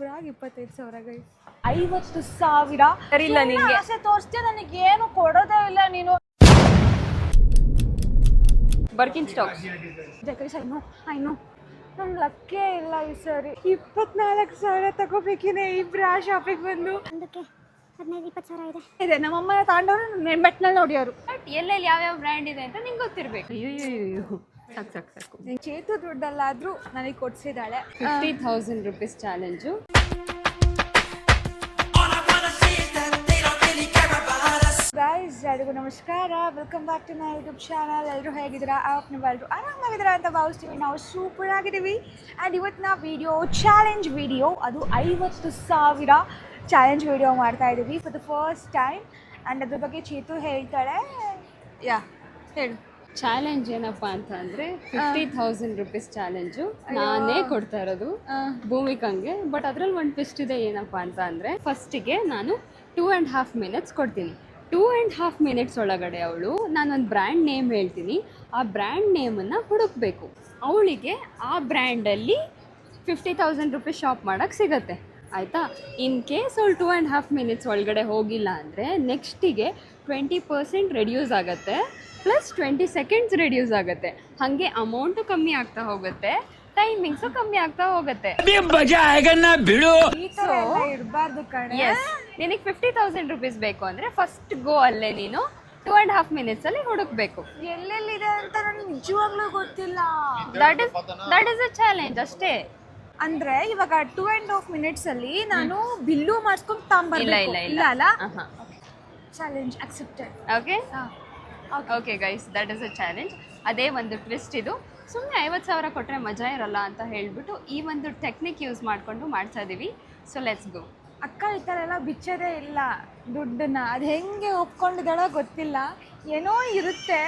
ಸೂಪರಾಗಿ 25,000 ಗೈಸ್. 50,000 ಇಲ್ಲ ನಿಂಗೆ ಆಸೆ ತೋರಿಸ್ತೀಯ, ನನಗೆ ಏನು ಕೊಡೋದೇ ಇಲ್ಲ ನೀನು. ಬರ್ಕಿನ್ ಸ್ಟಾಕ್ಸ್ ಗೈಸ್ ಐ ನೋ ನಮ್ ಲಕ್ಕೇ ಇಲ್ಲ ಈ ಸರಿ. 24,000 ತಗೋಬೇಕಿದೆ ಈ ಬ್ರಾ ಶಾಪಿಗೆ ಬಂದು. ಒಂದಕ್ಕೆ 15-20,000 ಇದೆ. ಇದೆ ನಮ್ಮಮ್ಮ ತಗೊಂಡವ್ರು ಮೆಟ್ನಲ್ಲಿ ನೋಡಿಯೋರು. ಬಟ್ ಎಲ್ಲೆಲ್ಲಿ ಯಾವ್ಯಾವ ಬ್ರ್ಯಾಂಡ್ ಇದೆ ಅಂತ ನಿಂಗೆ ಗೊತ್ತಿರ್ಬೇಕು. ಅಯ್ಯೋ ಸಾಕು ಚೇತು ದುಡ್ಡಲ್ಲಾದ್ರೂ ನನಗೆ ಕೊಡ್ಸಿದ್ದಾಳೆ. 50,000 ರೂಪೀಸ್ ಚಾಲೆಂಜು. ಗೈಸ್ ಎಲ್ಲರಿಗೂ ನಮಸ್ಕಾರ, welcome back to my YouTube channel. ಎಲ್ಲರೂ ಹೇಗಿದ್ದೀರಾ? ಎಲ್ಲರೂ ಆರಾಮಾಗಿದ್ದೀರಾ ಅಂತ ಭಾವಿಸ್ತೀವಿ. ನಾವು ಸೂಪರ್ ಆಗಿದ್ದೀವಿ. ಆ್ಯಂಡ್ ಇವತ್ತಿನ ವಿಡಿಯೋ ಚಾಲೆಂಜ್ ವಿಡಿಯೋ, ಅದು 50,000 ಚಾಲೆಂಜ್ ವಿಡಿಯೋ ಮಾಡ್ತಾ ಇದ್ದೀವಿ for the first time. And ಅದ್ರ ಬಗ್ಗೆ ಚೇತು ಹೇಳ್ತಾಳೆ. ಹೇಳು. ಚಾಲೆಂಜ್ ಏನಪ್ಪಾ ಅಂತ ಅಂದ್ರೆ 50,000 ರೂಪೀಸ್ ಚಾಲೆಂಜು ನಾನೇ ಕೊಡ್ತಾ ಇರೋದು ಭೂಮಿಕಂಗೆ. ಬಟ್ ಅದ್ರಲ್ಲಿ ಒಂದು ಟ್ವಿಸ್ಟ್ ಇದೆ. ಏನಪ್ಪಾ ಅಂತ ಅಂದ್ರೆ ಫಸ್ಟಿಗೆ ನಾನು 2.5 ಮಿನಿಟ್ಸ್ ಕೊಡ್ತೀನಿ. 2.5 ಮಿನಿಟ್ಸ್ ಒಳಗಡೆ ನಾನೊಂದು ಬ್ರ್ಯಾಂಡ್ ನೇಮ್ ಹೇಳ್ತೀನಿ. ಆ ಬ್ರ್ಯಾಂಡ್ ನೇಮನ್ನು ಹುಡುಕಬೇಕು. ಅವಳಿಗೆ ಆ ಬ್ರ್ಯಾಂಡಲ್ಲಿ 50,000 ರೂಪೀಸ್ ಶಾಪ್ ಮಾಡೋಕ್ಕೆ ಸಿಗುತ್ತೆ. ಆಯಿತಾ? ಇನ್ ಕೇಸ್ ಅವಳು 2.5 ಮಿನಿಟ್ಸ್ ಒಳಗಡೆ ಹೋಗಿಲ್ಲ ಅಂದರೆ ನೆಕ್ಸ್ಟಿಗೆ 20% ರೆಡ್ಯೂಸ್ ಆಗುತ್ತೆ, ಪ್ಲಸ್ 20 ಸೆಕೆಂಡ್ಸ್ ರೆಡ್ಯೂಸ್ ಆಗುತ್ತೆ. ಹಾಗೆ ಅಮೌಂಟು ಕಮ್ಮಿ ಆಗ್ತಾ ಹೋಗುತ್ತೆ, ಟೈಮಿಂಗ್ಸು ಕಮ್ಮಿ ಆಗ್ತಾ ಹೋಗುತ್ತೆ. ಇರಬಾರ್ದು ಕಣೆ. ಎಸ್, ನಿನಗೆ 50,000 ರೂಪೀಸ್ ಬೇಕು ಅಂದರೆ ಫಸ್ಟ್ ಗೋ ಅಲ್ಲೇ ನೀನು 2.5 ಮಿನಿಟ್ಸಲ್ಲಿ ಹುಡುಕ್ಬೇಕು. ಎಲ್ಲೆಲ್ಲಿದೆ ಅಂತ ನನಗೆ ನಿಜವಾಗ್ಲೂ ಗೊತ್ತಿಲ್ಲ. ದಟ್ ಇಸ್ ಅ ಚಾಲೆಂಜ್ ಅಷ್ಟೇ. ಅಂದ್ರೆ ಇವಾಗ 2.5 ಮಿನಿಟ್ಸ್ ಅಲ್ಲಿ ನಾನು ಬಿಲ್ಲು ಮಾಡಿಸ್ಕೊಂಡು ತಾಂಬರ್ಬೇಕು. ಇಲ್ಲ ಅಲ್ಲ, challenge accepted. Okay guys, that is a challenge. ಅದೇ ಒಂದು ಟ್ವಿಸ್ಟ್ ಇದು. ಸುಮ್ಮನೆ 50,000 ಕೊಟ್ಟರೆ ಮಜಾ ಇರಲ್ಲ ಅಂತ ಹೇಳಿಬಿಟ್ಟು ಈ ಒಂದು ಟೆಕ್ನಿಕ್ ಯೂಸ್ ಮಾಡಿಕೊಂಡು ಮಾಡ್ತಾ ಇದ್ದೀವಿ. So let's go. ಅಕ್ಕ ಈ ಥರ ಎಲ್ಲ ಬಿಚ್ಚೋದೇ ಇಲ್ಲ ದುಡ್ಡನ್ನ. ಅದು ಹೆಂಗೆ ಒಪ್ಕೊಂಡಿದ್ದಾಳೋ ಗೊತ್ತಿಲ್ಲ. ಏನೋ ಇರುತ್ತೆ,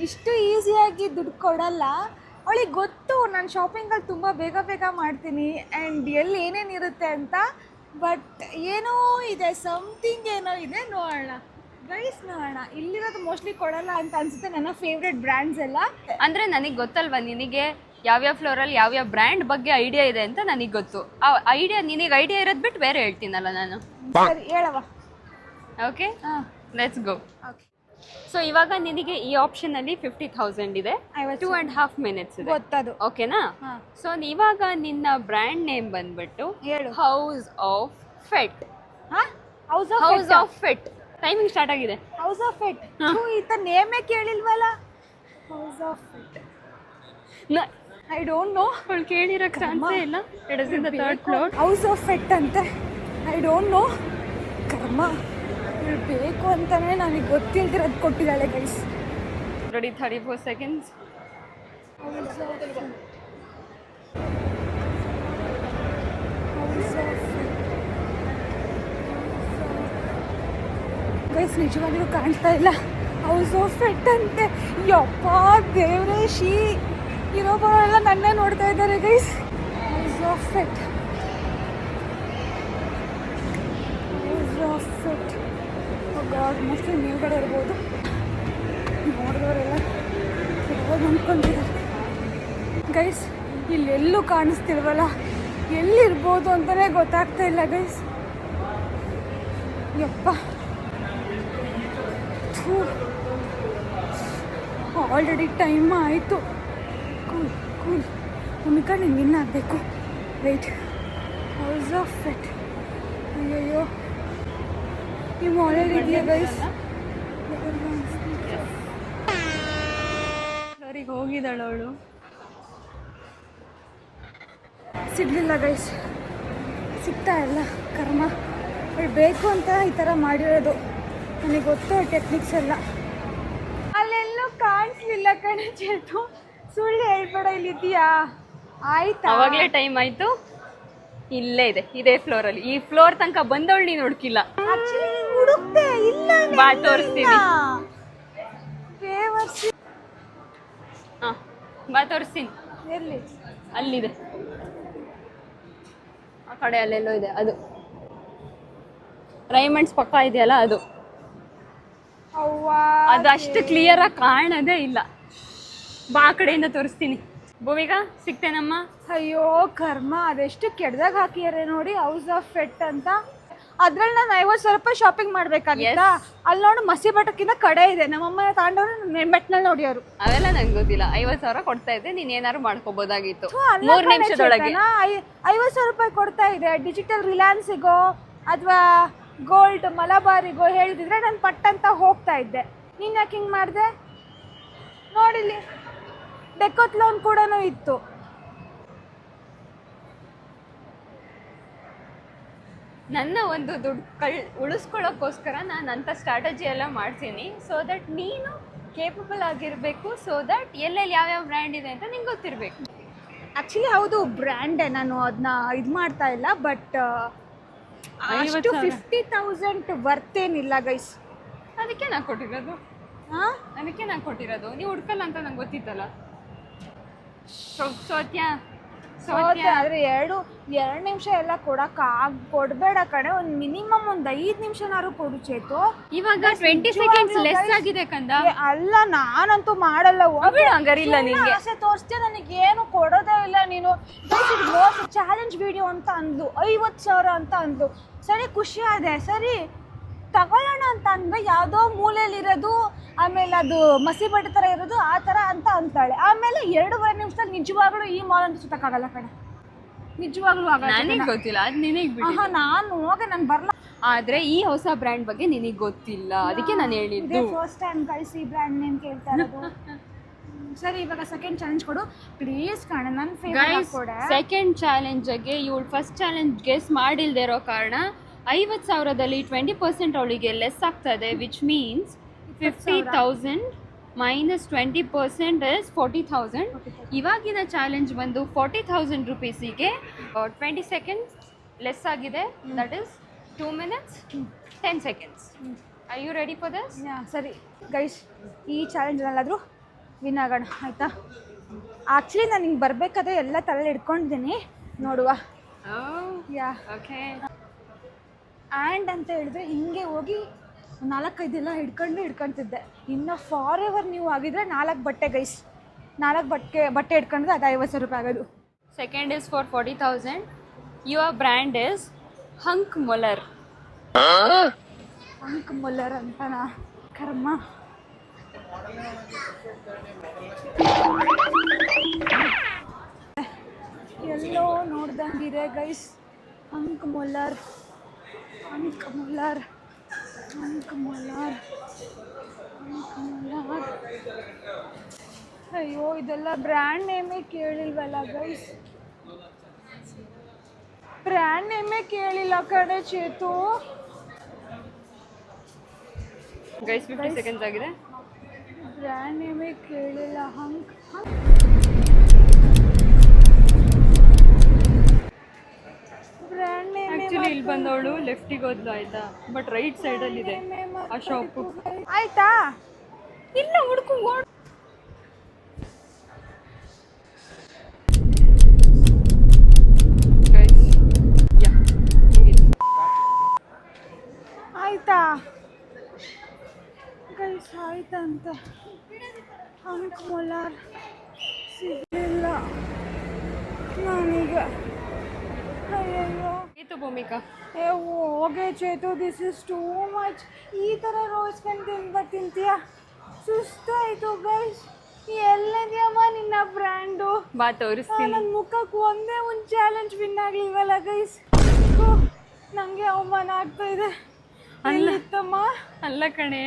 ಇಷ್ಟು ಈಸಿಯಾಗಿ ದುಡ್ಡು ಕೊಡಲ್ಲ. ಅವಳಿಗೆ ಗೊತ್ತು ನಾನು ಶಾಪಿಂಗಲ್ಲಿ ತುಂಬ ಬೇಗ ಮಾಡ್ತೀನಿ ಆ್ಯಂಡ್ ಎಲ್ಲಿ ಏನೇನಿರುತ್ತೆ ಅಂತ. ಬಟ್ ಏನೋ ಇದೆ, ಸಮಥಿಂಗ್ ಏನೋ ಇದೆ. ನೋಡೋಣ ಗೈಸ್, ನೋಡೋಣ. ಇಲ್ಲಿರೋದು ಮೋಸ್ಟ್ಲಿ ಕೊಡಲ್ಲ ಅಂತ ಅನ್ಸುತ್ತೆ. ನನ್ನ ಫೇವ್ರೆಟ್ ಬ್ರ್ಯಾಂಡ್ಸ್ ಎಲ್ಲ ಅಂದರೆ ನನಗೆ ಗೊತ್ತಲ್ವ ನಿನಗೆ ಯಾವ್ಯಾವ ಫ್ಲೋರಲ್ಲಿ ಯಾವ್ಯಾವ ಬ್ರ್ಯಾಂಡ್ ಬಗ್ಗೆ ಐಡಿಯಾ ಇದೆ ಅಂತ ನನಗೆ ಗೊತ್ತು. ಆ ಐಡಿಯಾ ನಿನಗೆ ಐಡಿಯಾ ಇರೋದು ಬಿಟ್ಟು ಬೇರೆ ಹೇಳ್ತೀನಲ್ಲ ನಾನು. ಸರಿ ಹೇಳವ. Okay, let's go. Okay, so ಇವಾಗ ನಿನಗೆ ಈ ಆಪ್ಷನಲ್ಲಿ 50,000 ಇದೆ, 2.5 ಮಿನಿಟ್ಸ್ ಇದೆ. ಗೊತ್ತದು. ಓಕೆನಾ? ಸೊ ಇವಾಗ ನಿನ್ನ ಬ್ರ್ಯಾಂಡ್ ನೇಮ್ ಬಂದ್ಬಿಟ್ಟು ಹೇಳು. House of Fett. House of Fett. Timing start ಆಗಿದೆ. House of Fett. ಈತ ನೇಮೇ ಕೇಳಿಲ್ವಲ್ಲ. House of Fett. I don't know. ಅವಳು ಕೇಳಿರೋ ಚಾನ್ಸೇ ಇಲ್ಲ. It is in the third floor. House of Fett ಅಂತೆ. I don't know. ಕರ್ಮ, ಇವಳು ಬೇಕು ಅಂತಾನೆ ನನಗೆ ಗೊತ್ತಿಲ್ದಿರೋದು ಕೊಟ್ಟಿದ್ದಾಳೆ ಗೈಸ್. Ready, 34 seconds. ಗೈಸ್ ನಿಜವಾಗ್ಲೂ ಕಾಣಿಸ್ತಾ ಇಲ್ಲ. ಹೌಸ್ ಆಫ್ ಫೆಟ್ ಅಂತೆ. ಯಪ್ಪ ದೇವ್ರೆ, ಇರೋ ಬರೋಲ್ಲ ನನ್ನೇ ನೋಡ್ತಾ ಇದ್ದಾರೆ guys. House of Fett, House of Fett. God, mostly ಮೇಲ್ಗಡೆ ಇರ್ಬೋದು. ನೋಡಿದವರೆಲ್ಲ ಇರ್ಬೋದು ಅಂದ್ಕೊಂಡಿದ್ದಾರೆ ಗೈಸ್. ಇಲ್ಲೆಲ್ಲೂ ಕಾಣಿಸ್ತಿಲ್ವಲ್ಲ, ಎಲ್ಲಿರ್ಬೋದು ಅಂತಲೇ ಗೊತ್ತಾಗ್ತಾ ಇಲ್ಲ ಗೈಸ್. ಯಪ್ಪ, ಆಲ್ರೆಡಿ ಟೈಮ್ ಆಯಿತು. ಕೂಲ್ ಭೂಮಿಕಾ, ನಿಂಗೆ ಇನ್ನಾಗಬೇಕು. ವೆಯ್ಟ್. House of Fett. ಅಯ್ಯಯ್ಯೋ, ನೀವು ಆಲ್ರೆಡಿ ಇದೆಯಾ ಗೈಸ್? ಸರಿ, ಹೋಗಿದ್ದಾಳು ಅವಳು. ಸಿಗಲಿಲ್ಲ ಗೈಸ್, ಸಿಗ್ತಾ ಇಲ್ಲ. ಕರ್ಮ, ಅವಳು ಬೇಕು ಅಂತ ಈ ಥರ ಮಾಡಿರೋದು. ನನಗೆ ಗೊತ್ತು ಟೆಕ್ನಿಕ್ಸ್ ಎಲ್ಲ. ಅಲ್ಲೆಲ್ಲೂ ಕಾಣಿಸ್ಲಿಲ್ಲ ಕಣೆ ಚೇತು, ಸುಳ್ಳು ಹೇಳ್ಬೇಡ. ಇಲ್ಲಿದೆಯಾ? ಆಯ್ತಾ? ಅವಾಗಲೇ ಟೈಮ್ ಆಯಿತು. ಇಲ್ಲೇ ಇದೆ, ಇದೇ ಫ್ಲೋರಲ್ಲಿ. ಈ ಫ್ಲೋರ್ ತನಕ ಬಂದವಳು ನೀನು ಹುಡುಕಿಲ್ಲ. ಹುಡುಕ್ತೆ ಇಲ್ಲ. ಬಾ ತೋರಿಸ್ತೀನಿ. ಹಾಂ, ಬಾ ತೋರಿಸ್ತೀನಿ. ಎಲ್ಲಿ? ಅಲ್ಲಿದೆ, ಆ ಕಡೆ ಅಲ್ಲೆಲ್ಲೋ ಇದೆ. ಅದು ರೈಮಂಡ್ಸ್ ಪಕ್ಕ ಇದೆಯಲ್ಲ, ಅದು ಅಷ್ಟು ಕ್ಲಿಯರ್ ಆಗಿ ಕಾಣೋದೇ ಇಲ್ಲ. ಬಾ, ಆ ಕಡೆಯಿಂದ ತೋರಿಸ್ತೀನಿ. ಭೂಮಿಕಾ ಸಿಗ್ತೇನಮ್ಮ? ಅಯ್ಯೋ ಕರ್ಮ, ಅದೆಷ್ಟು ಕೆಡ್ದಾಗ ಹಾಕಿಯಾರೆ ನೋಡಿ, ಹೌಸ್ ಆಫ್ ಫೆಟ್ ಅಂತ. ಅದ್ರಲ್ಲಿ ನಾನು 50,000 ರೂಪಾಯಿ ಶಾಪಿಂಗ್ ಮಾಡ್ಬೇಕಾಗಿತ್ತಾ? ಅಲ್ಲಿ ನೋಡು ಮಸಿ ಬಟ್ಟಕ್ಕಿಂತ ಕಡೆ ಇದೆ, ನಮ್ಮಮ್ಮ ತಗೊಂಡವ್ರು ಮೆಟ್ನಲ್ಲಿ ನೋಡಿ ಅವರು. ಅವೆಲ್ಲ ನಂಗೆ ಗೊತ್ತಿಲ್ಲ. 50,000 ಕೊಡ್ತಾ ಇದ್ದೆ, ನೀನ್ ಏನಾದ್ರು ಮಾಡ್ಕೋಬಹುದಾಗಿತ್ತು 3 ನಿಮಿಷದೊಳಗೆ. 50,000 ರೂಪಾಯಿ ಕೊಡ್ತಾ ಇದೆ. ಡಿಜಿಟಲ್ ರಿಲಯನ್ಸಿಗೋ ಅಥವಾ ಗೋಲ್ಡ್ ಮಲಬಾರಿಗೋ ಹೇಳಿದ್ರೆ ನಾನು ಪಟ್ಟಂತ ಹೋಗ್ತಾ ಇದ್ದೆ. ನೀನ್ ಯಾಕೆ ಹಿಂಗೆ ಮಾಡಿದೆ? ನೋಡಿಲಿ, ಡೆಕೋತ್ಲೋನ್ ಕೂಡ ಇತ್ತು. ನನ್ನ ಒಂದು ದುಡ್ಡು ಉಳಿಸ್ಕೊಳ್ಳೋಕ್ಕೋಸ್ಕರ ನಾನು ಅಂಥ ಸ್ಟ್ರಾಟಜಿ ಎಲ್ಲ ಮಾಡ್ತೀನಿ. ಸೊ ದಟ್ ನೀನು ಕೇಪಬಲ್ ಆಗಿರಬೇಕು. ಸೊ ದಟ್ ಎಲ್ಲೆಲ್ಲಿ ಯಾವ್ಯಾವ ಬ್ರ್ಯಾಂಡ್ ಇದೆ ಅಂತ ನಿಂಗೆ ಗೊತ್ತಿರಬೇಕು. ಆ್ಯಕ್ಚುಲಿ ಹೌದು, ಬ್ರ್ಯಾಂಡೇ, ನಾನು ಅದನ್ನ ಇದು ಮಾಡ್ತಾ ಇಲ್ಲ. ಬಟ್ ಅಷ್ಟು 50,000 ವರ್ತೇನಿಲ್ಲ ಗೈಸ್. ಅದಕ್ಕೆ ನಾನು ಕೊಟ್ಟಿರೋದು. ಹಾಂ, ಅದಕ್ಕೆ ನಾನು ಕೊಟ್ಟಿರೋದು. ನೀವು ಹುಡ್ಕಲ್ಲ ಅಂತ ನಂಗೆ ಗೊತ್ತಿತ್ತಲ್ಲ. ಸೋತ್ಯಾ ಆದರೆ ಎರಡು ನಿಮಿಷ ಎಲ್ಲ ಕೊಡಬೇಡ ಕಣೆ. ಒಂದು ಮಿನಿಮಮ್ ಒಂದು 5 ನಿಮಿಷನಾದ್ರು ಕೊಡು ಚೇತು. ಇವಾಗ 20 ಸೆಕೆಂಡ್ಸ್ ಲೆಸ್ ಆಗಿದೆ ಕಂದ. ಅಲ್ಲ, ನಾನಂತೂ ಮಾಡಲ್ಲ. ಹಂಗಾರಿಲ್ಲ ನಿಂಗೆ ಆಸೆ ತೋರಿಸ್ತೀಯ, ನನಗೇನು ಕೊಡೋದೇ ಇಲ್ಲ ನೀನು. ಚಾಲೆಂಜ್ ವಿಡಿಯೋ ಅಂತ ಅಂದ್ಲು, 50,000 ಅಂತ ಅಂದ್ಲು. ಸರಿ, ಖುಷಿ ಆದೆ. ಸರಿ ತಗೊಳ್ಳೋಣ ಅಂತ ಅಂದ್ರೆ ಯಾವುದೋ ಮೂಲೆಯಲ್ಲಿರೋದು, ಆಮೇಲೆ ಅದು ಮಸಿ ಬಟ್ಟೆ ಥರ ಇರೋದು, ಆ ಥರ ಅಂತ ಅಂತಾಳೆ. ಆಮೇಲೆ 2.5 ನಿಮಿಷದಲ್ಲಿ ನಿಜವಾಗ್ಲೂ ಈ ಮಾಲ್ ಅಂತ ಸುತ್ತಕ್ಕಾಗಲ್ಲ ಕಣೆ, ನಿಜವಾಗ್ಲೂ ಆಗಲ್ಲ. ನನಗೆ ಗೊತ್ತಿಲ್ಲ, ಅದು ನಿನಗೆ ಬಿಡಿ. ನಾನು ಬರಲ್ಲ. ಆದ್ರೆ ಈ ಹೊಸ ಬ್ರ್ಯಾಂಡ್ ಬಗ್ಗೆ ನಿನಗೆ ಗೊತ್ತಿಲ್ಲ, ಅದಕ್ಕೆ ನಾನು ಹೇಳಿದ್ದು. ಫಸ್ಟ್ ಟೈಮ್ ಕಳಿಸಿ ಬ್ರ್ಯಾಂಡ್ ನೇಮ್ ಕೇಳ್ತಾ ಇರೋದು. ಸರಿ, ಇವಾಗ ಸೆಕೆಂಡ್ ಚಾಲೆಂಜ್ ಕೊಡು ಪ್ಲೀಸ್ ಕಣೆ, ನನ್ನ ಫೇವರೇಟ್ ಕೊಡೆ. ಸೆಕೆಂಡ್ ಚಾಲೆಂಜ್ಗೆ ಇವಳು ಫಸ್ಟ್ ಚಾಲೆಂಜ್ ಗೆಸ್ ಮಾಡಿಲ್ದೇ ಇರೋ ಕಾರಣ 50,000ದಲ್ಲಿ 20% ಅವಳಿಗೆ ಲೆಸ್ ಆಗ್ತದೆ. Which means 50,000 minus 20% is 40,000. ಇವಾಗಿನ ಚಾಲೆಂಜ್ ಬಂದು 40,000 ರುಪೀಸಿಗೆ 20 ಸೆಕೆಂಡ್ಸ್ ಲೆಸ್ ಆಗಿದೆ. That is 2 minutes 10 seconds. Are you ready for this? ಸರಿ ಗೈಸ್, ಈ ಚಾಲೆಂಜ್ನಲ್ಲಾದರೂ ವಿನ್ ಆಗೋಣ ಆಯಿತಾ? ಆ್ಯಕ್ಚುಲಿ ನಾನು ಹಿಂಗೆ ಬರಬೇಕಾದ್ರೆ ಎಲ್ಲ ತಲೆಯಲ್ಲಿ ಇಟ್ಕೊಂಡಿದ್ದೀನಿ, ನೋಡುವ. ಓಕೆ. ಆ್ಯಂಡ್ ಅಂತ ಹೇಳಿದ್ರೆ ಹಿಂಗೆ ಹೋಗಿ 4-5 ಎಲ್ಲ ಹಿಡ್ಕೊಳ್ತಿದ್ದೆ. ಇನ್ನು ಫಾರ್ ಎವರ್ ನೀವು ಆಗಿದ್ರೆ 4 ಬಟ್ಟೆ ಗೈಸ್, 4 ಬಟ್ಟೆ ಹಿಡ್ಕೊಂಡ್ರೆ ಅದು 50,000 ರೂಪಾಯಿ ಆಗೋದು. Second is for 40,000. Your brand is ಹಂಕ್ ಮೊಲರ್. Hunkemoller ಅಂತನಾ? ಕರ್ಮ. ಎಲ್ಲೋ ನೋಡ್ದಂಗಿದೆ guys. Hunkemoller, Hunkemoller, Hunkemoller, Hunkemoller. ಅಯ್ಯೋ, ಇದೆಲ್ಲ ಬ್ರ್ಯಾಂಡ್ ನೇಮೇ ಕೇಳಿಲ್ವಲ್ಲ ಗೈಸ್. ಬ್ರ್ಯಾಂಡ್ ನೇಮೇ ಕೇಳಿಲ್ಲ ಕಡೆ ಚೇತು. ಗೈಸ್ 50 ಸೆಕೆಂಡ್ಸ್ ಆಗಿದೆ. ಬ್ರ್ಯಾಂಡ್ ನೇಮೇ ಕೇಳಿಲ್ಲ. Hunkemoller brand name. ಆಕ್ಚುಲಿ ಇಲ್ಲಿ ಬಂದವಳು ಲೆಫ್ಟಿಗೆ ಹೋದ್ಲು ಆಯ್ತಾ, ಬಟ್ ರೈಟ್ ಸೈಡಲ್ಲಿ ಇದೆ ಆ ಶಾಪು. ಆಯ್ತಾ? ಇಲ್ಲ, ಹುಡುಕು. ಆಯ್ತಾ ಗೈಸ್? ಆಯ್ತಂತೆ. ಹಂಕ್ ಮೊಲರ್ ಸಿಗಲಿಲ್ಲ ನನಗೆ. ಅಯ್ಯಯ್ಯೋ. ಆಯ್ತು ಭೂಮಿಕಾ. ಹೋಗೆ Chethu, this is too much. ಈ ಥರ ರೋಸ್ಕೊಂಡು ತಿಂತೀಯ? ಸುಸ್ತಾಯಿತು ಗೈಸ್. ಎಲ್ಲದ್ಯಮ್ಮ ನಿನ್ನ ಬ್ರ್ಯಾಂಡು? ಬಾ ತೋರಿಸ್ತೀನಿ. ನನ್ನ ಮುಖಕ್ಕೆ ಒಂದೇ ಒಂದು ಚಾಲೆಂಜ್ ವಿನ್ ಆಗಲಿಲ್ವಲ್ಲ ಗೈಸ್. ನನಗೆ ಅವಮಾನ ಆಗ್ತಾ ಇದೆ. ಅಲ್ಲಿತ್ತಮ್ಮ? ಅಲ್ಲ ಕಣೆ,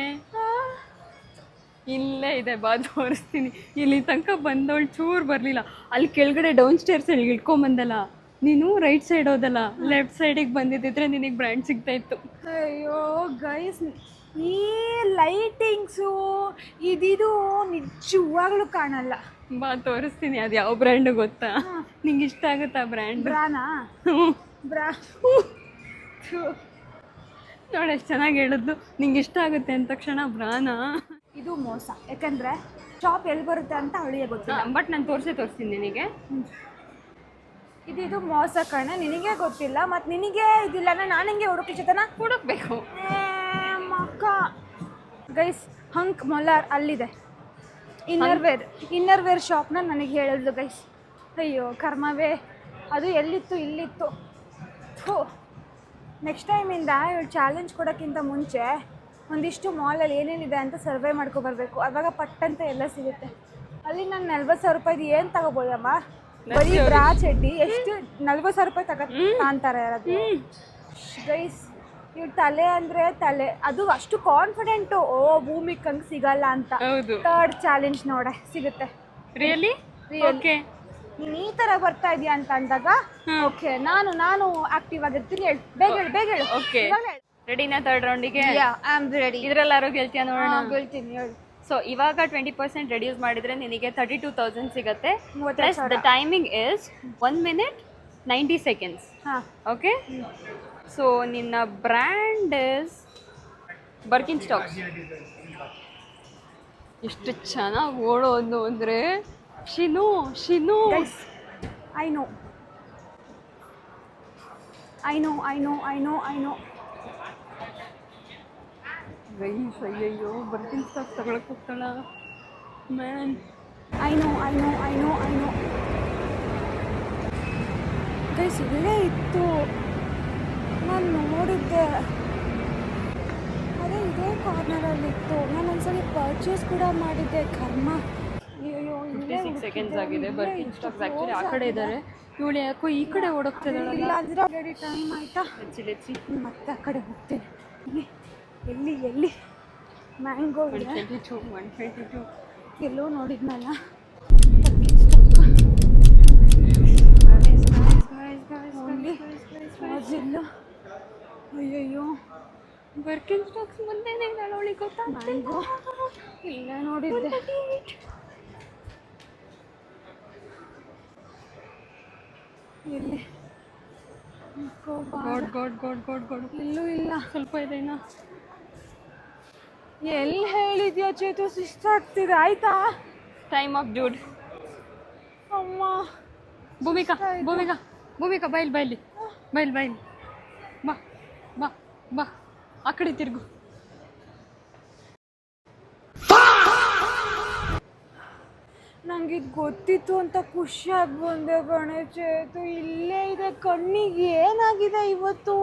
ಇಲ್ಲೇ ಇದೆ, ಬಾ ತೋರಿಸ್ತೀನಿ. ಇಲ್ಲಿ ತನಕ ಬಂದವಳು ಚೂರು ಬರಲಿಲ್ಲ. ಅಲ್ಲಿ ಕೆಳಗಡೆ ಡೌನ್ ಸ್ಟೇರ್ಸ್ ಅಲ್ಲಿ ಇಳ್ಕೊಂಬಂದಲ್ಲ ನೀನು, ರೈಟ್ ಸೈಡ್ ಹೋದಲ್ಲ, ಲೆಫ್ಟ್ ಸೈಡಿಗೆ ಬಂದಿದ್ದಿದ್ರೆ ನಿನಗೆ ಬ್ರ್ಯಾಂಡ್ ಸಿಗ್ತಾ ಇತ್ತು. ಅಯ್ಯೋ ಗೈಸ್, ಈ ಲೈಟಿಂಗ್ಸು ಇದಿದು ನಿಜವಾಗ್ಲೂ ಕಾಣಲ್ಲ. ಬಾ ತೋರಿಸ್ತೀನಿ. ಅದು ಯಾವ ಬ್ರ್ಯಾಂಡು ಗೊತ್ತಾ? ನಿಂಗೆ ಇಷ್ಟ ಆಗುತ್ತಾ ಬ್ರ್ಯಾಂಡ್? ಬ್ರಾನಾ? ಬ್ರಾ. ನೋಡಿ ಎಷ್ಟು ಚೆನ್ನಾಗಿ ಹೇಳಿದ್ಲು, ನಿಂಗೆ ಇಷ್ಟ ಆಗುತ್ತೆ ಅಂದ ತಕ್ಷಣ ಬ್ರಾನಾ. ಇದು ಮೋಸ, ಯಾಕಂದರೆ ಶಾಪ್ ಎಲ್ಲಿ ಬರುತ್ತೆ ಅಂತ ಅವಳಿಗೆ ಗೊತ್ತಿಲ್ಲ. ಬಟ್ ನಾನು ತೋರಿಸ್ತೀನಿ ನಿನಗೆ. ಇದು ಮೋಸ ಕಣೆ, ನಿನಗೆ ಗೊತ್ತಿಲ್ಲ. ಮತ್ತು ನಿನಗೆ ಇದಿಲ್ಲ, ನಾನು ಹಿಂಗೆ ಹುಡುಕ್ಲಿಚತನ ಹುಡುಕ್ಬೇಕು ಮಕ್ಕ. ಗೈಸ್, ಹಂಕ್ ಮೊಲರ್ ಅಲ್ಲಿದೆ. ಇನ್ನರ್ ವೇರ್ ಶಾಪ್ನ ನನಗೆ ಹೇಳಿದ್ಲು ಗೈಸ್. ಅಯ್ಯೋ ಕರ್ಮವೇ, ಅದು ಎಲ್ಲಿತ್ತು ಇಲ್ಲಿತ್ತು. ನೆಕ್ಸ್ಟ್ ಟೈಮಿಂದ ಇವಳು ಚಾಲೆಂಜ್ ಕೊಡೋಕ್ಕಿಂತ ಮುಂಚೆ ಒಂದಿಷ್ಟು ಮಾಲಲ್ಲಿ ಏನೇನಿದೆ ಅಂತ ಸರ್ವೆ ಮಾಡ್ಕೊಬರ್ಬೇಕು. ಆವಾಗ ಪಟ್ಟಂತ ಎಲ್ಲ ಸಿಗುತ್ತೆ. ಅಲ್ಲಿ ನಾನು 40,000 ರೂಪಾಯಿದು ಏನು ತಗೋಬೋದಮ್ಮ? ಬರೀ ಬ್ರಾ ಚಡ್ಡಿ ಎಷ್ಟು 40,000 ರೂಪಾಯಿ ಅಂತಾರೆ ಯಾರಾದ್ರು ಗೈಸ್. ಇವ್ರು ತಲೆ ಅಂದರೆ ತಲೆ, ಅದು ಅಷ್ಟು ಕಾನ್ಫಿಡೆಂಟು. ಓ ಭೂಮಿಗೆ ಹಂಗೆ ಸಿಗಲ್ಲ ಅಂತ. ಥರ್ಡ್ ಚಾಲೆಂಜ್ ನೋಡೆ ಸಿಗುತ್ತೆ. ರಿಯಲಿ ಓಕೆ, ನೀನು ಈ ಥರ ಬರ್ತಾ ಇದೀಯ ಅಂತ ಅಂದಾಗ ಓಕೆ ನಾನು ಆಕ್ಟಿವ್ ಆಗಿರ್ತೀನಿ. ಹೇಳು ಬೇಗ ಹೇಳು. ಓಕೆ ರೆಡಿನಾ ಥರ್ಡ್ ರೌಂಡಿಗೆ? I am ready. ಇದ್ರೆಲ್ಲಾರು ಗೆಲ್ತೀಯ ನೋಡೋಣ. ಹೇಳ್ತೀನಿ ಹೇಳು. ಸೊ ಇವಾಗ 20% ರೆಡ್ಯೂಸ್ ಮಾಡಿದ್ರೆ ನಿನಗೆ 32,000 ಸಿಗುತ್ತೆ. Plus the timing is 1 minute 90 seconds. ಹಾಂ ಓಕೆ, ಸೊ ನಿನ್ನ ಬ್ರ್ಯಾಂಡ್ ಇಸ್ ಬರ್ಕಿನ್ ಸ್ಟಾಕ್ಸ್. ಎಷ್ಟು ಚೆನ್ನಾಗಿ ಓಡೋದು ಅಂದರೆ ಶಿನು ಐ ನೋ ರೈಸ್. ಅಯ್ಯಯ್ಯೋ ಬರ್ಕಿನ್ ಸ್ಟಾಕ್ ತಗೊಳಕ್ಕೆ ಹೋಗ್ತಾಳ ಮ್ಯಾನ್. ಐ ನೋ ಗೈಸ್, ಇಲ್ಲೇ ಇತ್ತು, ನಾನು ನೋಡಿದ್ದೆ. ಅದೇ ಇದೇ ಕಾರ್ನರಲ್ಲಿತ್ತು. ನಾನು ಒಂದ್ಸಲಿ ಪರ್ಚೇಸ್ ಕೂಡ ಮಾಡಿದ್ದೆ. ಕರ್ಮ. ಅಯ್ಯೋ 56 seconds ಆಗಿದೆ. ಬರ್ಕಿನ್ ಸ್ಟಾಕ್ಸ್ ಆ್ಯಕ್ಚುಲಿ ಆ ಕಡೆ ಇದ್ದಾರೆ. ಇವಳು ಯಾಕೋ ಈ ಕಡೆ ಓಡೋಗ್ತಿದ್ದಾಳಲ್ಲ. ಇಲ್ಲ ಅಂದ್ರೆ ಆಲ್ರೆಡಿ ಟೈಮ್ ಆಯ್ತಾ? ಲೆಚ್ಚಿ ಮತ್ತೆ ಆ ಕಡೆ ಹೋಗ್ತೇನೆ. ಎಲ್ಲಿ ಮ್ಯಾಂಗೋ 122 ಎಲ್ಲೋ ನೋಡಿದ್ನಲ್ಲ. ಅಯ್ಯಯ್ಯೋ ಬರ್ಕಿನ್ ಸ್ಟಾಕ್ಸ್ ಮುಂದೆನೇ ಇದ್ದಾಳೆ. ಅವಳಿಗೆ ಗೊತ್ತಾಗ್ತಿಲ್ಲ. ಇಲ್ಲ ನೋಡಿದ್ದೆ. ಎಲ್ಲಿ ಗೋಡ್ ಇಲ್ಲೂ ಇಲ್ಲ. ಸ್ವಲ್ಪ ಇದೆ ಇನ್ನ. ಎಲ್ಲಿ ಹೇಳಿದ್ಯಾ ಚೇತು? ಸುಸ್ತಾಗ್ತಿದೆ. ಆಯ್ತಾ? Time of dude. ಅಮ್ಮ ಭೂಮಿಕಾ ಬೈಲ್ ಬಾ ಆ ಕಡೆ ತಿರ್ಗು. ನಂಗೆ ಇದು ಗೊತ್ತಿತ್ತು ಅಂತ ಖುಷಿಯಾಗಿ ಬಂದೆ ಕಣೆ ಚೇತು. ಇಲ್ಲೇ ಇದೆ. ಕಣ್ಣಿಗೆ ಏನಾಗಿದೆ ಇವತ್ತು?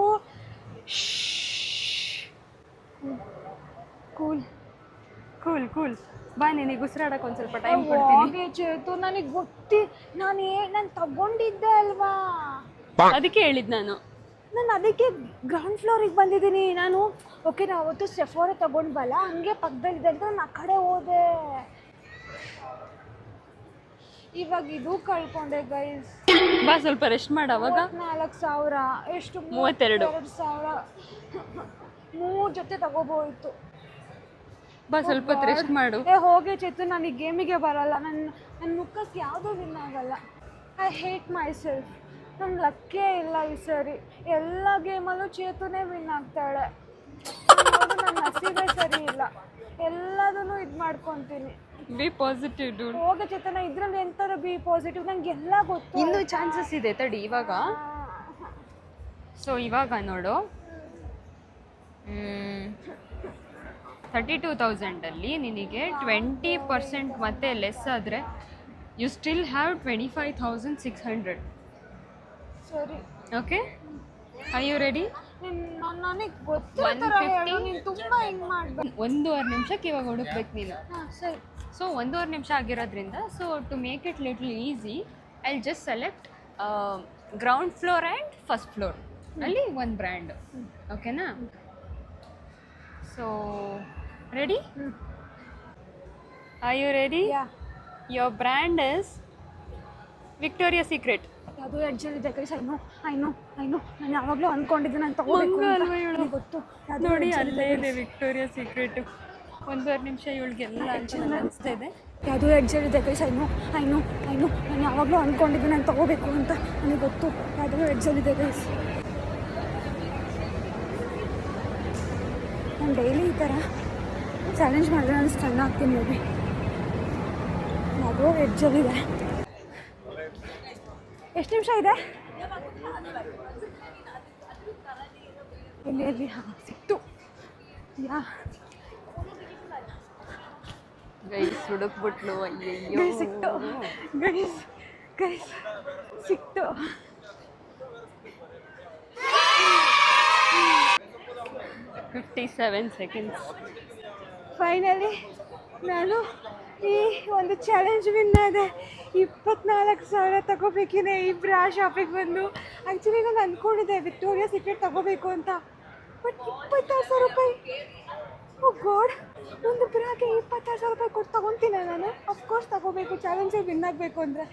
ಕೂಲ್ ಬಾ, ನಿನಗೆ ಉಸಿರಾಡಕ್ಕೆ ಒಂದು ಸ್ವಲ್ಪ ಟೈಮ್ ಕೊಡ್ತೀನಿ. ಚೇತು ನನಗೆ ನಾನು ತಗೊಂಡಿದ್ದೆ ಅಲ್ವಾ, ಅದಕ್ಕೆ ಹೇಳಿದ್ದು ನಾನು ಅದಕ್ಕೆ ಗ್ರೌಂಡ್ ಫ್ಲೋರಿಗೆ ಬಂದಿದ್ದೀನಿ ನಾನು. ಓಕೆ, ನಾವು ಅವತ್ತು ಸೆಫೋರ ತಗೊಂಡ್ಬಲ್ಲ, ಹಂಗೆ ಪಕ್ಕದಲ್ಲಿದೆ ಅಂತ ನಾನು ಆ ಕಡೆ ಹೋದೆ. ಇವಾಗ ಇದು ಕಳ್ಕೊಂಡೆ ಗೈಸ್. ಬಾ ಸ್ವಲ್ಪ ರೆಸ್ಟ್ ಮಾಡು. ಅವಾಗ 4,000 ಎಷ್ಟು? 32,000. 3 ಜೊತೆ ತಗೋಬೋಯ್ತು. ಬಾ ಸ್ವಲ್ಪ ರೆಸ್ಟ್ ಮಾಡು. ಹೋಗಿ ಚೇತು, ನಾನು ಈ ಗೇಮಿಗೆ ಬರಲ್ಲ. ನನ್ನ ಮುಖಕ್ಕೆ ಯಾವುದೂ ವಿನ್ ಆಗಲ್ಲ. I hate my self. ನನ್ನ ಲಕ್ಕೇ ಇಲ್ಲ ಈ ಸರಿ. ಎಲ್ಲ ಗೇಮಲ್ಲೂ ಚೇತುನೇ ವಿನ್ ಆಗ್ತಾಳೆ. ನನ್ನ ನಸೀಬೇ ಸರಿ ಇಲ್ಲ. ಎಲ್ಲದನ್ನು ಇದು ಮಾಡ್ಕೊತೀನಿ. B positive dude. ಹೋಗಿ ಚೇತನ, ಇದ್ರಲ್ಲಿ ಎಂತಾರು ಬಿ ಪಾಸಿಟಿವ್. ನಂಗೆ ಎಲ್ಲ ಗೊತ್ತು. ಇನ್ನೂ ಚಾನ್ಸಸ್ ಇದೆ ತಡಿ ಇವಾಗ. ಸೊ ಇವಾಗ ನೋಡು, 32,000 ನಿನಗೆ 20% ಮತ್ತೆ ಲೆಸ್ ಆದರೆ ಯು ಸ್ಟಿಲ್ ಹ್ಯಾವ್ 25,600. ಸರಿ, ಓಕೆ, ಆರ್ ಯು ರೆಡಿ? ನನಗೆ ಗೊತ್ತಿರೋ ಥರ ಹೇಳು. ನೀನು ತುಂಬ ಹಿಂಗೆ ಮಾಡಬೇಡ. 1.5 ನಿಮಿಷಕ್ಕೆ ಇವಾಗ ಹುಡುಕ್ಬೇಕು ನೀನು. ಸರಿ. ಸೊ 1.5 ನಿಮಿಷ ಆಗಿರೋದ್ರಿಂದ, so to make it little easy, I just select ground floor and first floor ಅಲ್ಲಿ ಒಂದು ಬ್ರ್ಯಾಂಡ್. ಓಕೆನಾ? So ready? Are you ready? Your brand is Victoria secret. ಅದು ಎಡ್ಜಲ್ಲಿದೆ ಗೈಸ್. ಐ ನೋ ನಾನು ಯಾವಾಗಲೂ ಅಂದ್ಕೊಂಡಿದ್ದೆ ನಾನು ತಗೋಬೇಕು ಅಂತ. ಗೊತ್ತು ನೋಡಿ, ಅಲ್ಲೇ ಇದೆ ವಿಕ್ಟೋರಿಯಾ ಸೀಕ್ರೆಟ್. 1.5 ನಿಮಿಷ ಇವಳಿಗೆಲ್ಲ ಅನಿಸ್ತಾ ಇದೆ. ಯಾವುದೋ ಎಡ್ಜಲ್ಲಿದೆ ಗೈಸ್. ಐ ನೋ ನಾನು ಯಾವಾಗಲೂ ಅಂದ್ಕೊಂಡಿದ್ದೆ ನಾನು ತಗೋಬೇಕು ಅಂತ. ನನಗೆ ಗೊತ್ತು ಯಾವುದೋ ಎಡ್ಜಲ್ಲಿದೆ ಗೈಸ್. ನಾನು ಡೈಲಿ ಈ ಥರ ಚಾಲೆಂಜ್ ಮಾಡಿದ್ರೆ ನಾನು ಸ್ಟನ್ ಆಗ್ತೀನಿ. ಮೇ ಬಿ ಯಾವುದೋ ಎಡ್ಜಲ್ಲಿದೆ. ಎಷ್ಟು ನಿಮಿಷ ಇದೆ? ಎಲ್ಲಿ? ಹಾಂ, ಸಿಕ್ತು. ಗೈಸ್ ಹುಡುಕ್ಬಿಟ್ಲು ಅಯ್ಯಯ್ಯೋ ಗೈಸ್ ಸಿಕ್ತು ಗೈಸ್ ಗೈಸ್ ಸಿಕ್ತು. 57 seconds. ಫೈನಲಿ ನಾನು ಈ ಒಂದು ಚಾಲೆಂಜ್ ವಿನ್ ಆದೆ. 24,000 ತಗೋಬೇಕಿದೆ ಈ ಬ್ರಾ ಶಾಪಿಗೆ ಬಂದು. ಆ್ಯಕ್ಚುಲಿ ನಾನು ಅಂದ್ಕೊಂಡಿದ್ದೆ ವಿಕ್ಟೋರಿಯಾ ಸೀಕ್ರೆಟ್ ತಗೋಬೇಕು ಅಂತ, ಬಟ್ 26,000 ರೂಪಾಯಿ. ಓ ಗಾಡ್, ಒಂದು ಬ್ರಾಗೆ 26,000 ರೂಪಾಯಿ ಕೊಟ್ಟು ತೊಗೊತೀನಿ ನಾನು. ಅಫ್ಕೋರ್ಸ್ ತಗೋಬೇಕು, ಚಾಲೆಂಜಿಗೆ ವಿನ್ ಆಗಬೇಕು ಅಂದರೆ.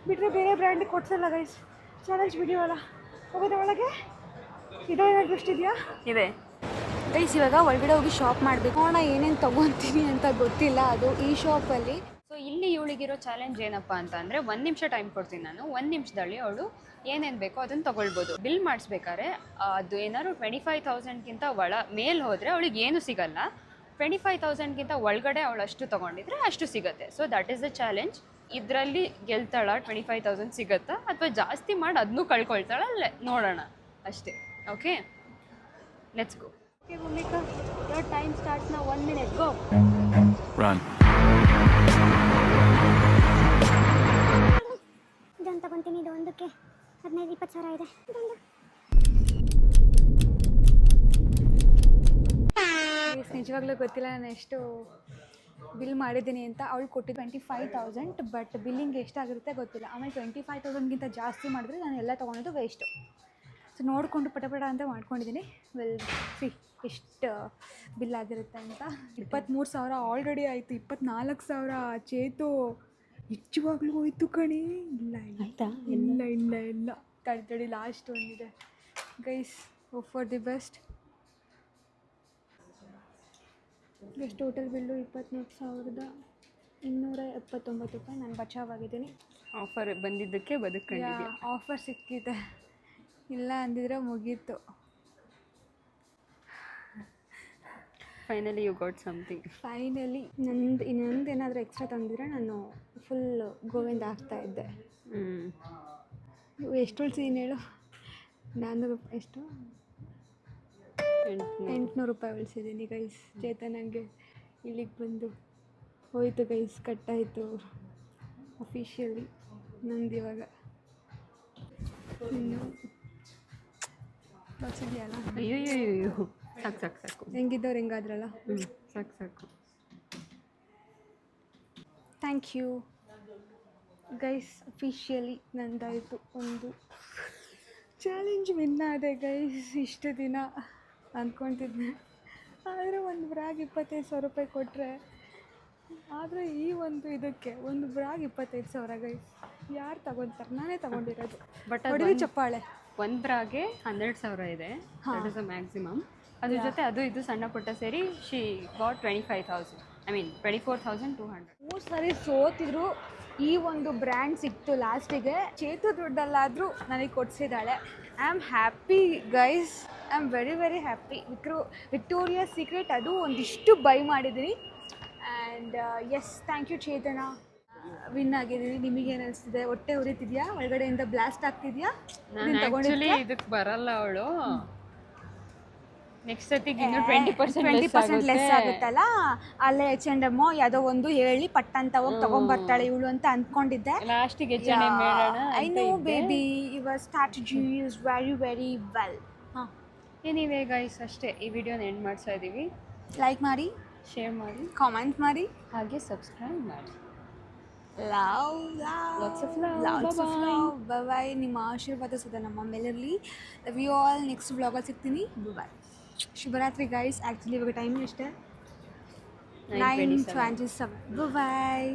ಬಿಟ್ಟರೆ ಬೇರೆ ಬ್ರ್ಯಾಂಡಿಗೆ ಕೊಡ್ಸಲ್ಲ ಗೈಸ್, ಚಾಲೆಂಜ್ ವಿಡಿಯೋ ಅಲ್ಲ. ಹೋಗೋದ ಒಳಗೆ ಇದೋ ಏನಾದ್ರು ಇಷ್ಟಿದೆಯಾ ಇದೆ ಗೈಸ್. ಇವಾಗ ಒಳಗಡೆ ಹೋಗಿ ಶಾಪ್ ಮಾಡಬೇಕು. ನೋಡೋಣ ಏನೇನು ತೊಗೊತೀನಿ ಅಂತ ಗೊತ್ತಿಲ್ಲ. ಅದು ಈ ಶಾಪಲ್ಲಿ. ಸೊ ಇಲ್ಲಿ ಇವಳಿಗಿರೋ ಚಾಲೆಂಜ್ ಏನಪ್ಪ ಅಂತ ಅಂದರೆ 1 ನಿಮಿಷ ಟೈಮ್ ಕೊಡ್ತೀನಿ ನಾನು. 1 ನಿಮಿಷದಲ್ಲಿ ಅವಳು ಏನೇನು ಬೇಕೋ ಅದನ್ನು ತೊಗೊಳ್ಬೋದು. ಬಿಲ್ ಮಾಡಿಸ್ಬೇಕಾದ್ರೆ ಅದು ಏನಾದ್ರು 25,000ಗಿಂತ ಮೇಲೆ ಹೋದರೆ ಅವಳಿಗೆ ಏನು ಸಿಗಲ್ಲ. 25,000ಗಿಂತ ಒಳಗಡೆ ಅವಳು ಅಷ್ಟು ತೊಗೊಂಡಿದ್ರೆ ಅಷ್ಟು ಸಿಗುತ್ತೆ. So that is the challenge. ಇದರಲ್ಲಿ ಗೆಲ್ತಾಳ 25,000 ಸಿಗುತ್ತಾ ಅಥವಾ ಜಾಸ್ತಿ ಮಾಡಿ ಅದನ್ನೂ ಕಳ್ಕೊಳ್ತಾಳ, ಅಲ್ಲೇ ನೋಡೋಣ ಅಷ್ಟೇ. Okay, let's go. Okay Bhumika, your time starts now. 1 minute, go. Run. ಇದೊಂದು ತಗೊತೀನಿ. ಇದು ಒಂದಕ್ಕೆ 15-20 ಸಾವಿರ ಇದೆ. ಇದೊಂದು ನಿಜವಾಗ್ಲೂ ಗೊತ್ತಿಲ್ಲ ನಾನು ಎಷ್ಟು ಬಿಲ್ ಮಾಡಿದ್ದೀನಿ ಅಂತ. ಅವಳು ಕೊಟ್ಟಿದ್ದು 25,000, ಬಟ್ ಬಿಲ್ಲಿಂಗ್ ಎಷ್ಟಾಗಿರುತ್ತೆ ಗೊತ್ತಿಲ್ಲ. ಆಮೇಲೆ 25,000ಗಿಂತ ಜಾಸ್ತಿ ಮಾಡಿದ್ರೆ ನಾನು ಎಲ್ಲ ತೊಗೊಂಡಿದ್ದು ವೇಸ್ಟು. ಸೊ ನೋಡಿಕೊಂಡು ಪಟ ಅಂತ ಮಾಡ್ಕೊಂಡಿದ್ದೀನಿ. ವೆಲ್ ಸಿ ಎಷ್ಟು ಬಿಲ್ ಆಗಿರುತ್ತೆ ಅಂತ. 23,000 ಆಲ್ರೆಡಿ ಆಯಿತು. 24,000 ಚೇತು ನಿಜವಾಗ್ಲೂ ಹೋಯ್ತು ಕಣಿ. ಇಲ್ಲ ಆಯ್ತಾ? ಇಲ್ಲ ಇಲ್ಲ ಇಲ್ಲ ತಡಿ ಲಾಸ್ಟ್ ಒಂದಿದೆ guys. Hope for the best. ಎಷ್ಟು ಟೋಟಲ್ ಬಿಲ್ಲು? 24,279 ರೂಪಾಯಿ. ನಾನು ಬಚಾವಾಗಿದ್ದೀನಿ. ಆಫರ್ ಬಂದಿದ್ದಕ್ಕೆ ಬದುಕೊಂಡಿದ್ಯಾ? ಆಫರ್ ಸಿಕ್ಕಿದೆ, ಇಲ್ಲ ಅಂದಿದ್ರೆ ಮುಗೀತು. Finally you got something. Finally ಇನ್ನೊಂದು ಏನಾದರೂ ಎಕ್ಸ್ಟ್ರಾ ತಂದಿದ್ರೆ ನಾನು ಫುಲ್ ಗೋವಿಂದ ಆಗ್ತಾಯಿದ್ದೆ. ಎಷ್ಟು ಉಳಿಸಿದ್ದೀನಿ ಹೇಳು? ನಾನು ಎಷ್ಟು 800 ರೂಪಾಯಿ ಉಳಿಸಿದ್ದೀನಿ ಗೈಸ್. ಚೇತನಂಗೆ ಇಲ್ಲಿಗೆ ಬಂದು ಹೋಯಿತು ಗೈಸ್, ಕಟ್ಟಾಯಿತು ಅಫಿಷಿಯಲಿ ನಂದು. ಇವಾಗ ಬಸ್ಸಿದೆಯಲ್ಲ, ಅಯ್ಯೋ ಸಾಕು ಹೆಂಗಿದ್ದವ್ರು ಹೆಂಗಾದ್ರಲ್ಲ. ಸಾಕು. ಥ್ಯಾಂಕ್ ಯು ಗೈಸ್, ಅಫಿಷಿಯಲಿ ನಂದಾಯಿತು. ಒಂದು ಚಾಲೆಂಜ್ ವಿನ್ ಆದೆ ಗೈಸ್. ಇಷ್ಟು ದಿನ ಅಂದ್ಕೊತಿದ್ದೆ, ಆದರೆ ಒಂದು ಬ್ರಾಗ್ 25,000 ರೂಪಾಯಿ ಕೊಟ್ಟರೆ, ಆದರೆ ಈ ಒಂದು ಇದಕ್ಕೆ ಒಂದು ಬ್ರಾಗ್ 25,000 ಗೈಸ್. ಯಾರು ತಗೊತಾರೆ? ನಾನೇ ತಗೊಂಡಿರೋದು. ಬಟ್ ಹೊಡೆದು ಚಪ್ಪಾಳೆ. ಒಂದು ಬ್ರಾಗೆ 12,000 ಇದೆ, ದಟ್ ಇಸ್ ಅ ಮ್ಯಾಕ್ಸಿಮಮ್. ಅದ್ರ ಜೊತೆ ಅದು ಇದು ಸಣ್ಣ ಪುಟ್ಟ ಸೇರಿ ಶಿ ಗಾಟ್ 25,000, ಐ ಮೀನ್ 24,200. 3 ಸರಿ ಸೋತಿದ್ರು. ಈ ಒಂದು ಬ್ರ್ಯಾಂಡ್ ಸಿಕ್ತು ಲಾಸ್ಟಿಗೆ. ಚೇತು ದುಡ್ಡಲ್ಲಾದರೂ ನನಗೆ ಕೊಡಿಸಿದ್ದಾಳೆ. I am happy guys, I am very very happy. Victoria secret ಅದು ಒಂದಿಷ್ಟು ಬೈ ಮಾಡಿದ್ದೀನಿ. And yes, thank you Chetana. Win ಆಗಿದ್ದೀನಿ. ನಿಮಗೇನು ಅನಿಸ್ತಿದೆ? ಹೊಟ್ಟೆ ಉರಿತಿದ್ಯಾ? ಒಳಗಡೆಯಿಂದ ಬ್ಲಾಸ್ಟ್ ಆಗ್ತಿದ್ಯಾ? ನಾನು ಆ್ಯಕ್ಚುಲಿ ಇದಕ್ಕೆ ಬರಲ್ಲ ಅವಳು. ನೆಕ್ಸ್ಟ್ ಸತಿಗೆ ಇನ್ನೂ 20% ಲೆಸ್ ಆಗುತ್ತಲ್ಲ, ಅಲ್ಲೇ H&M ಯಾವುದೋ ಒಂದು ಹೇಳಿ ಪಟ್ಟ ಅಂತ ಹೋಗಿ ತೊಗೊಂಬರ್ತಾಳೆ ಇವಳು ಅಂತ ಅಂದ್ಕೊಂಡಿದ್ದೆ. ಲಾಸ್ಟಿಗೆ H&M ಮಾಡೋಣ. I know baby, your strategy is very very well. ಹಾಂ, ಎನಿವೇ ಗೈಸ್, ಅಷ್ಟೇ. ಈ ವಿಡಿಯೋನ ಎಂಡ್ ಮಾಡ್ತಾ ಇದ್ದೀವಿ. ಲೈಕ್ ಮಾಡಿ, ಶೇರ್ ಮಾಡಿ, ಕಾಮೆಂಟ್ ಮಾಡಿ, ಹಾಗೆ ಸಬ್ಸ್ಕ್ರೈಬ್ ಮಾಡಿ. Lots of love. Bye. ನಿಮ್ಮ ಆಶೀರ್ವಾದ ಸದಾ ನಮ್ಮ ಮೇಲಿರಲಿ. Love you all. ನೆಕ್ಸ್ಟ್ ವ್ಲಾಗಲ್ಲಿ ಸಿಗ್ತೀನಿ. ಬಾಯ್. ಶುಭರಾತ್ರಿ ಗೈಸ್. ಆ್ಯಕ್ಚುಲಿ ಇವಾಗ ಟೈಮ್ ಎಷ್ಟೇ? 9:27. ಬಾಯ್.